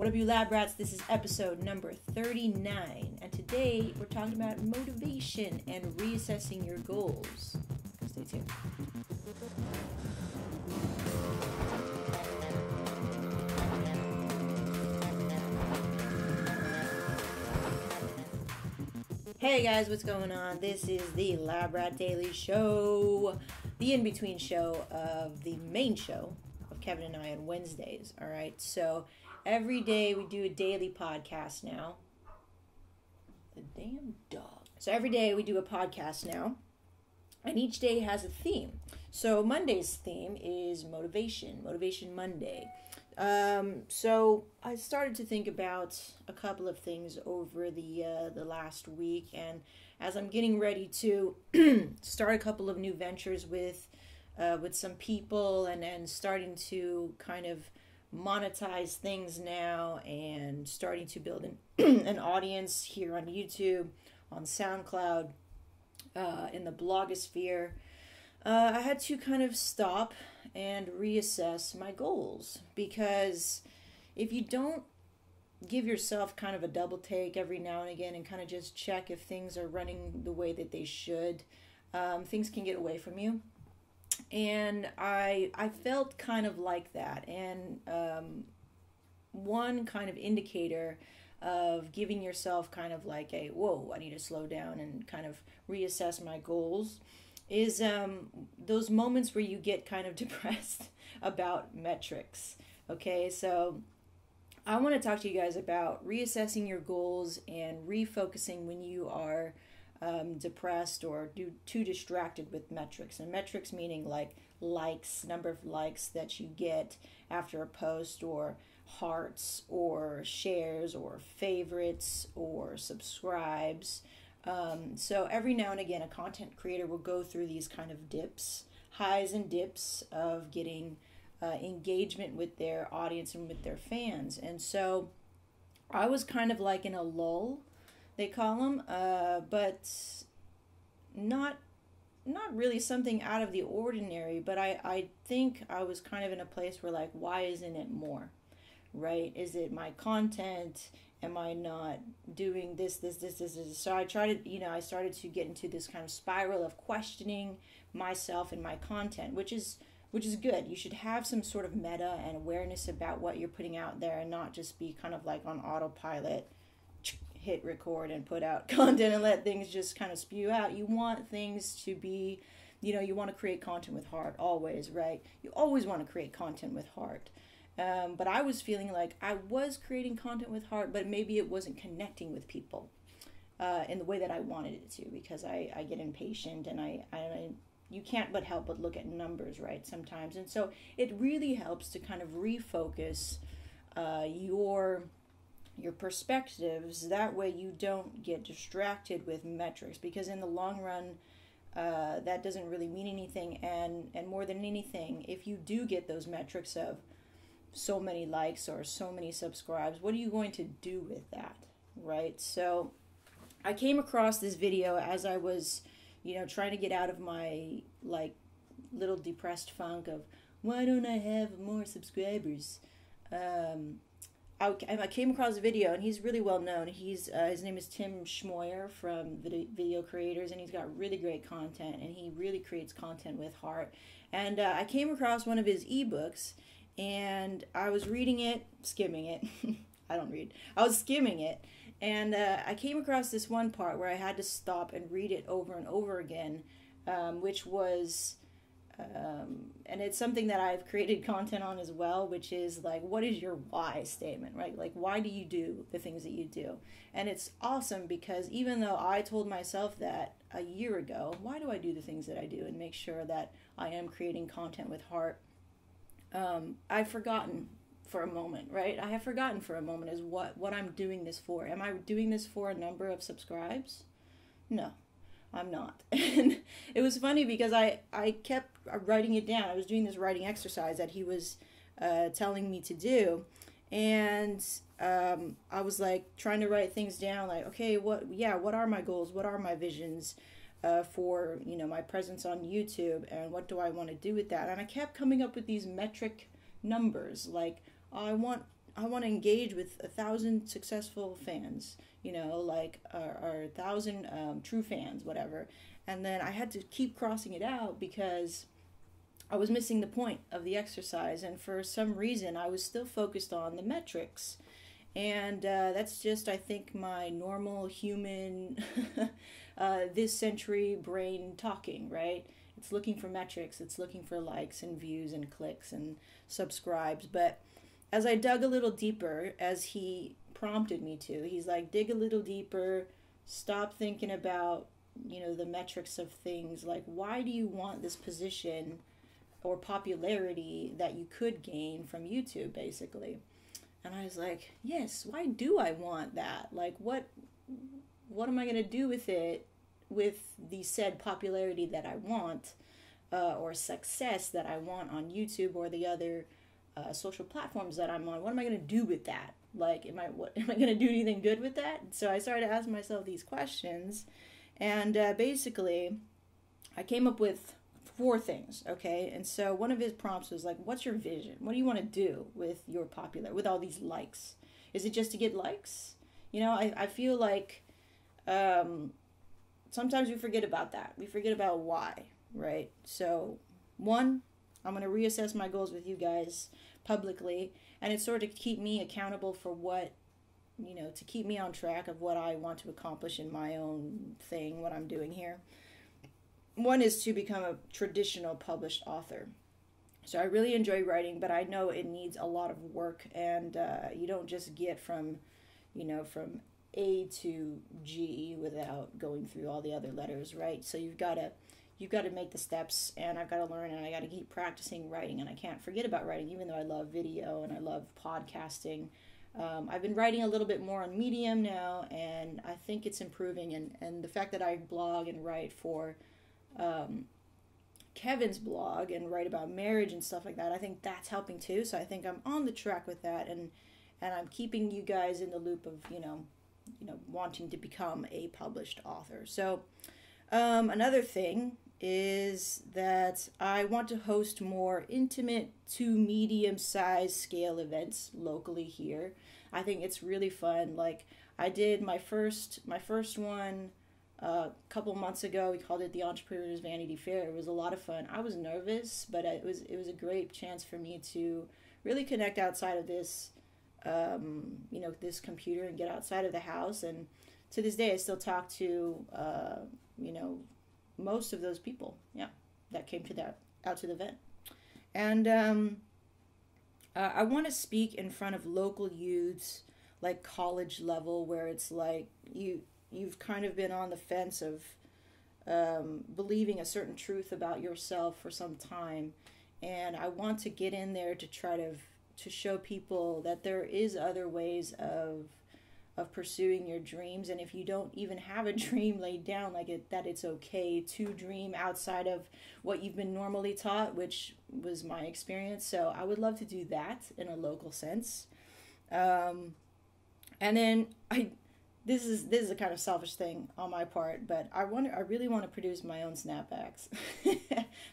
What up, you lab rats? This is episode number 39, and today we're talking about motivation and reassessing your goals. Stay tuned. Hey guys, what's going on? This is the Lab Rat Daily Show, the in-between show of the main show of Kevin and I on Wednesdays. All right, so every day we do a daily podcast now. The damn dog. So every day we do a podcast now, and each day has a theme. So Monday's theme is motivation, Motivation Monday. So I started to think about a couple of things over the last week, and as I'm getting ready to start a couple of new ventures with some people, and starting to kind of monetize things now, and starting to build an audience here on YouTube, on SoundCloud, in the blogosphere. I had to kind of stop and reassess my goals, because if you don't give yourself kind of a double take every now and again and kind of just check if things are running the way that they should, things can get away from you. And I felt kind of like that. And one kind of indicator of giving yourself kind of like a, whoa, I need to slow down and kind of reassess my goals, is those moments where you get kind of depressed about metrics. Okay, so I want to talk to you guys about reassessing your goals and refocusing when you are depressed or too distracted with metrics. And metrics meaning like likes, number of likes that you get after a post, or hearts, or shares, or favorites, or subscribes. So every now and again, a content creator will go through these kind of dips, highs and dips of getting engagement with their audience and with their fans. And so I was kind of like in a lull, they call them, but not really something out of the ordinary. But I think I was kind of in a place where, like, why isn't it more, right? Is it my content? Am I not doing this? So I tried to, I started to get into this kind of spiral of questioning myself and my content, which is good. You should have some sort of meta and awareness about what you're putting out there, and not just be kind of like on autopilot, hit record and put out content and let things just kind of spew out. You want things to be, you want to create content with heart always, right? You always want to create content with heart. But I was feeling like I was creating content with heart, but maybe it wasn't connecting with people in the way that I wanted it to, because I get impatient, and you can't but help but look at numbers, right, sometimes. And so it really helps to kind of refocus your perspectives. That way you don't get distracted with metrics, because in the long run, that doesn't really mean anything. And more than anything, if you do get those metrics of so many likes or so many subscribes, what are you going to do with that, right? So I came across this video as I was, trying to get out of my like little depressed funk of, why don't I have more subscribers? I came across a video, and he's really well known. His name is Tim Schmoyer from Video Creators, and he's got really great content, and he really creates content with heart. And I came across one of his ebooks, and I was reading it, skimming it. I don't read. I was skimming it, and I came across this one part where I had to stop and read it over and over again, which was, and it's something that I've created content on as well, which is like, what is your why statement, right? Like, why do you do the things that you do? And it's awesome, because even though I told myself that a year ago, why do I do the things that I do and make sure that I am creating content with heart? I've forgotten for a moment, right? I have forgotten for a moment is what I'm doing this for. Am I doing this for a number of subscribes? No, I'm not. And it was funny because I kept writing it down. I was doing this writing exercise that he was telling me to do. And I was like trying to write things down, like, okay, what are my goals? What are my visions? For my presence on YouTube, and what do I want to do with that? And I kept coming up with these metric numbers, like, I want I want to engage with 1,000 successful fans, like or 1,000 true fans, whatever. And then I had to keep crossing it out because I was missing the point of the exercise, and for some reason I was still focused on the metrics. And that's just, I think, my normal human this century brain talking, right? It's looking for metrics, it's looking for likes and views and clicks and subscribes. But as I dug a little deeper, as he prompted me to, he's like, dig a little deeper, stop thinking about, the metrics of things. Like, why do you want this position or popularity that you could gain from YouTube, basically? And I was like, yes, why do I want that? Like, what am I going to do with it, with the said popularity that I want, or success that I want on YouTube or the other social platforms that I'm on? What am I going to do with that? Like, am I going to do anything good with that? So I started to ask myself these questions, and basically, I came up with 4 things, okay? And so one of his prompts was like, what's your vision? What do you want to do with your with all these likes? Is it just to get likes? I feel like sometimes we forget about that. We forget about why, right? So 1, I'm going to reassess my goals with you guys publicly, and it's sort of to keep me accountable for what, to keep me on track of what I want to accomplish in my own thing, what I'm doing here. 1 is to become a traditional published author. So I really enjoy writing, but I know it needs a lot of work, and you don't just get from A to G without going through all the other letters, right? So you've got to make the steps, and I've got to learn, and I got to keep practicing writing, and I can't forget about writing, even though I love video and I love podcasting. I've been writing a little bit more on Medium now, and I think it's improving, and the fact that I blog and write for Kevin's blog and write about marriage and stuff like that, I think that's helping too. So I think I'm on the track with that, and I'm keeping you guys in the loop of wanting to become a published author. So another thing is that I want to host more intimate to medium-sized scale events locally here. I think it's really fun. Like, I did my first one a couple months ago. We called it the Entrepreneur's Vanity Fair. It was a lot of fun. I was nervous, but it was a great chance for me to really connect outside of this this computer and get outside of the house. And to this day, I still talk to most of those people, that came out to the event. And I want to speak in front of local youths, like college level, where it's like you've kind of been on the fence of believing a certain truth about yourself for some time, and I want to get in there to try to show people that there is other ways of pursuing your dreams, and if you don't even have a dream laid down, that it's okay to dream outside of what you've been normally taught, which was my experience. So I would love to do that in a local sense. And then this is a kind of selfish thing on my part, but I really want to produce my own snapbacks,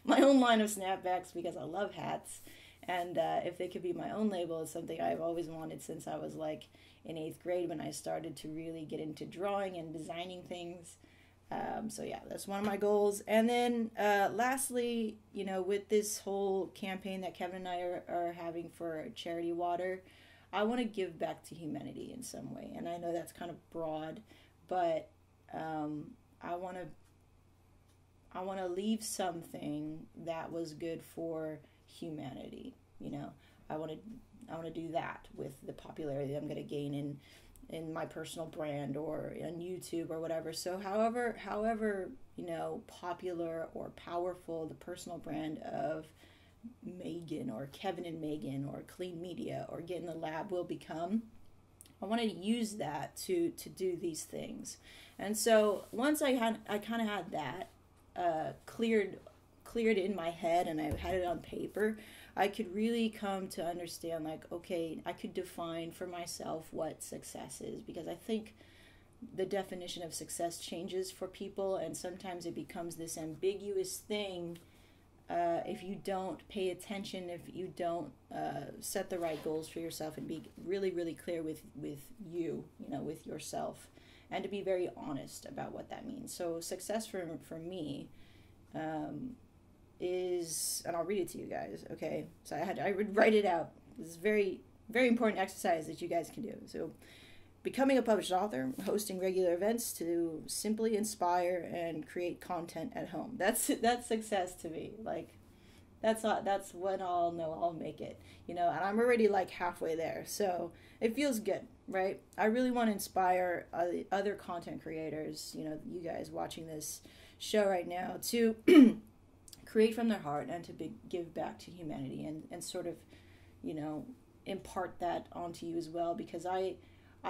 my own line of snapbacks, because I love hats. And if they could be my own label, it's something I've always wanted since I was like in 8th grade, when I started to really get into drawing and designing things. So yeah, that's one of my goals. And then lastly, with this whole campaign that Kevin and I are having for Charity Water, I want to give back to humanity in some way. And I know that's kind of broad, but I want to leave something that was good for humanity. I want to do that with the popularity that I'm going to gain in my personal brand or on YouTube or whatever. So however popular or powerful the personal brand of Megan or Kevin and Megan or Clean Media or Get in the Lab will become, I want to use that to do these things. And so once I kind of had that cleared in my head, and I had it on paper, I could really come to understand, like, okay, I could define for myself what success is, because I think the definition of success changes for people, and sometimes it becomes this ambiguous thing if you don't pay attention, if you don't set the right goals for yourself and be really, really clear with you, with yourself, and to be very honest about what that means. So success for me is, and I'll read it to you guys, okay? So I would write it out. This is very, very important exercise that you guys can do. So becoming a published author, hosting regular events to simply inspire and create content at home. That's success to me. Like, that's when I'll know I'll make it, and I'm already like halfway there. So it feels good, right? I really want to inspire other content creators, you guys watching this show right now, to create from their heart and to give back to humanity, and sort of, impart that onto you as well, because I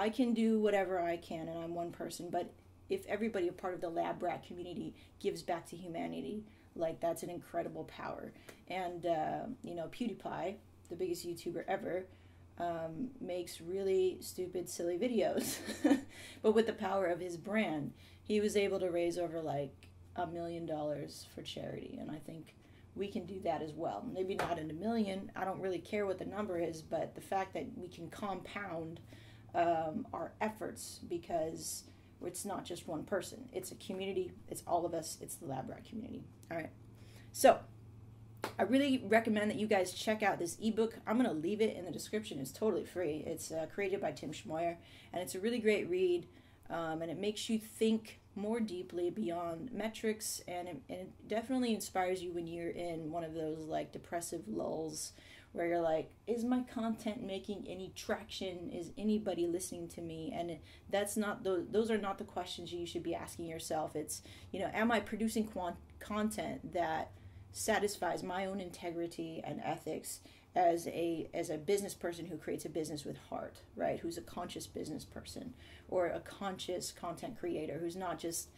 can do whatever I can, and I'm one person, but if everybody a part of the Lab Rat community gives back to humanity, like, that's an incredible power. And, PewDiePie, the biggest YouTuber ever, makes really stupid, silly videos. But with the power of his brand, he was able to raise over like $1 million for charity. And I think we can do that as well. Maybe not in $1 million. I don't really care what the number is, but the fact that we can compound our efforts, because it's not just one person. It's a community. It's all of us. It's the Lab Rat community. All right. So I really recommend that you guys check out this ebook. I'm going to leave it in the description. It's totally free. It's created by Tim Schmoyer, and it's a really great read, and it makes you think more deeply beyond metrics, and it definitely inspires you when you're in one of those like depressive lulls where you're like, is my content making any traction? Is anybody listening to me? And that's not those are not the questions you should be asking yourself. It's, am I producing content that satisfies my own integrity and ethics as a business person who creates a business with heart, right? Who's a conscious business person, or a conscious content creator who's not just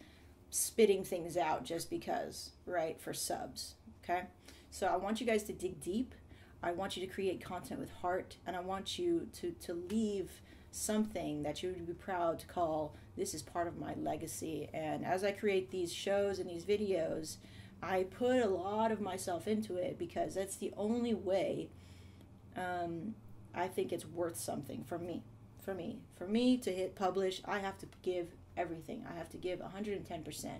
spitting things out just because, right, for subs, okay? So I want you guys to dig deep. I want you to create content with heart, and I want you to leave something that you would be proud to call, this is part of my legacy. And as I create these shows and these videos, I put a lot of myself into it, because that's the only way I think it's worth something for me. For me to hit publish, I have to give everything. I have to give 110%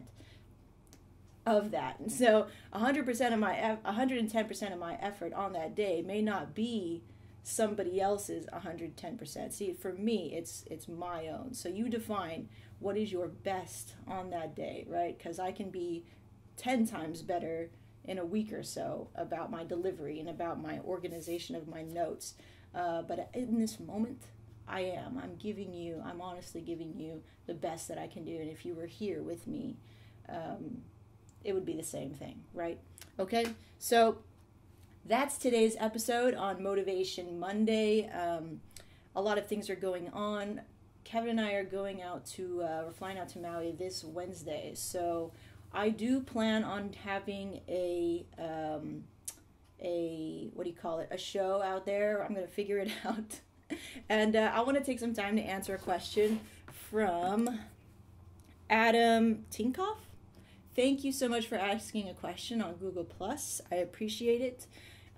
of that. And so 110% of my effort on that day may not be somebody else's 110%. See, for me, it's my own. So you define what is your best on that day, right? Because I can be 10 times better in a week or so about my delivery and about my organization of my notes. But in this moment, I'm honestly giving you the best that I can do. And if you were here with me, it would be the same thing, right? Okay, so that's today's episode on Motivation Monday. A lot of things are going on. Kevin and I are we're flying out to Maui this Wednesday. So I do plan on having a show out there. I'm going to figure it out. And I want to take some time to answer a question from Adam Tinkoff. Thank you so much for asking a question on Google+. I appreciate it.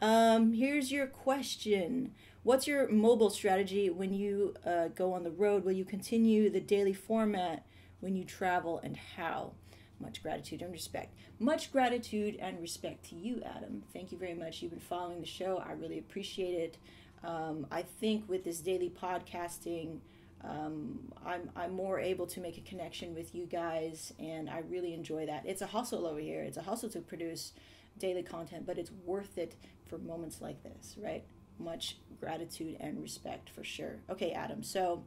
Here's your question. What's your mobile strategy when you go on the road? Will you continue the daily format when you travel, and how? Much gratitude and respect. Much gratitude and respect to you, Adam. Thank you very much. You've been following the show. I really appreciate it. I think with this daily podcasting, I'm more able to make a connection with you guys, and I really enjoy that. It's a hustle over here. It's a hustle to produce daily content, but it's worth it for moments like this, right? Much gratitude and respect for sure. Okay, Adam, so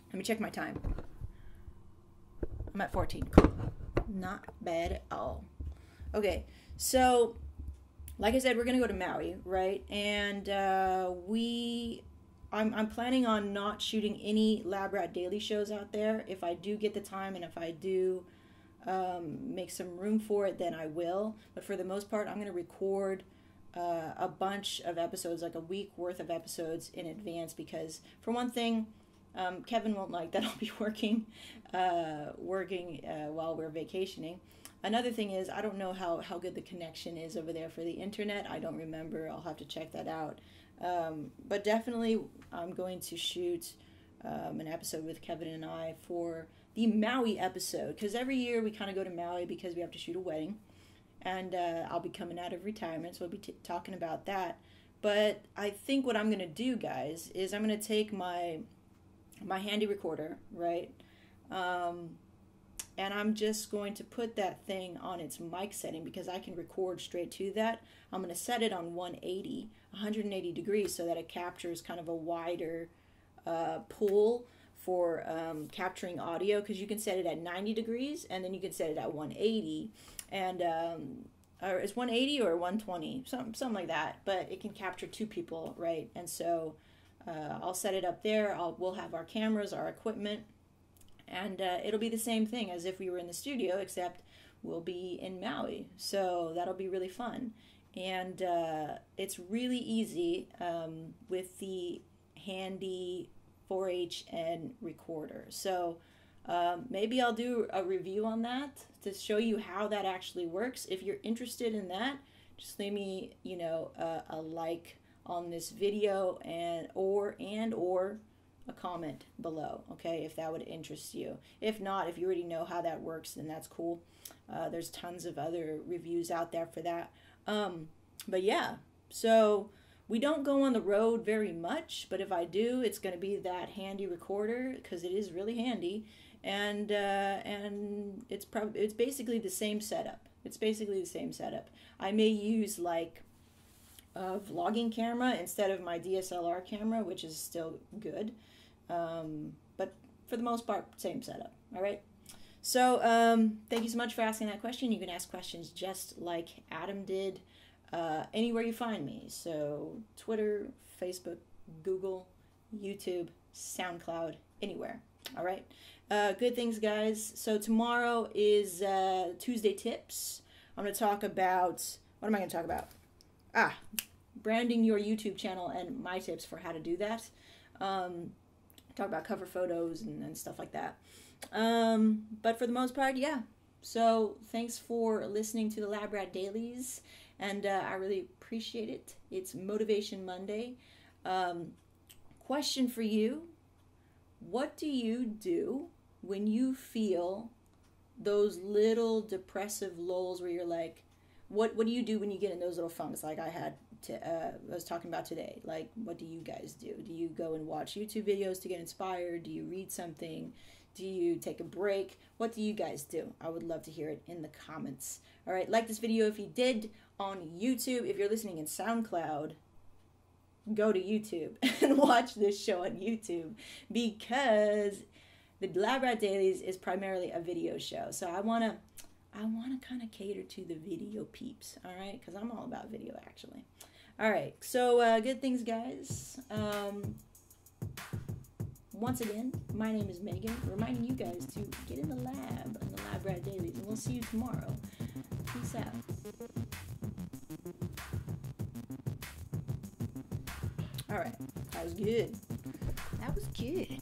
let me check my time. I'm at 14. Cool. Not bad at all. Okay, so like I said, we're gonna go to Maui, right? And I'm planning on not shooting any Lab Rat daily shows out there. If I do get the time, and if I do make some room for it, then I will. But for the most part, I'm going to record a bunch of episodes, like a week worth of episodes in advance, because for one thing, Kevin won't like that I'll be working while we're vacationing. Another thing is, I don't know how good the connection is over there for the internet. I don't remember. I'll have to check that out. But definitely, I'm going to shoot an episode with Kevin and I for the Maui episode, because every year we kind of go to Maui because we have to shoot a wedding, and I'll be coming out of retirement, so we'll be talking about that. But I think what I'm going to do, guys, is I'm going to take my handy recorder, right? And I'm just going to put that thing on its mic setting because I can record straight to that. I'm going to set it on 180 degrees so that it captures kind of a wider pull for capturing audio, because you can set it at 90 degrees and then you can set it at 180. And or it's 180 or 120, something like that. But it can capture two people, right? And so I'll set it up there. We'll have our cameras, our equipment, and it'll be the same thing as if we were in the studio, except we'll be in Maui. So that'll be really fun. And it's really easy with the handy 4HN recorder. So maybe I'll do a review on that to show you how that actually works. If you're interested in that, just leave me, a like on this video or a comment below, okay, if that would interest you. If not, if you already know how that works, then that's cool. There's tons of other reviews out there for that. But yeah, so we don't go on the road very much, but if I do, it's going to be that handy recorder, because it is really handy, and it's basically the same setup. It's basically the same setup. I may use like a vlogging camera instead of my DSLR camera, which is still good. But for the most part, same setup. All right. So thank you so much for asking that question. You can ask questions just like Adam did anywhere you find me. So Twitter, Facebook, Google, YouTube, SoundCloud, anywhere. All right. Good things, guys. So tomorrow is Tuesday Tips. I'm going to talk about, what am I going to talk about? Branding your YouTube channel and my tips for how to do that. Talk about cover photos and stuff like that. But for the most part, yeah. So thanks for listening to the Lab Rat Dailies, and I really appreciate it. It's Motivation Monday. Question for you: what do you do when you feel those little depressive lulls where you're like, what do you do when you get in those little funks like I was talking about today? Like, what do you guys do? Do you go and watch YouTube videos to get inspired? Do you read something? Do you take a break? What do you guys do? I would love to hear it in the comments. All right, like this video if you did on YouTube. If you're listening in SoundCloud, go to YouTube and watch this show on YouTube, because the Lab Rat Dailies is primarily a video show. So I want to kind of cater to the video peeps, all right? Because I'm all about video, actually. All right, so good things, guys. Once again, my name is Megan, reminding you guys to get in the lab on the Lab Rat Dailies, and we'll see you tomorrow. Peace out. All right, that was good. That was good.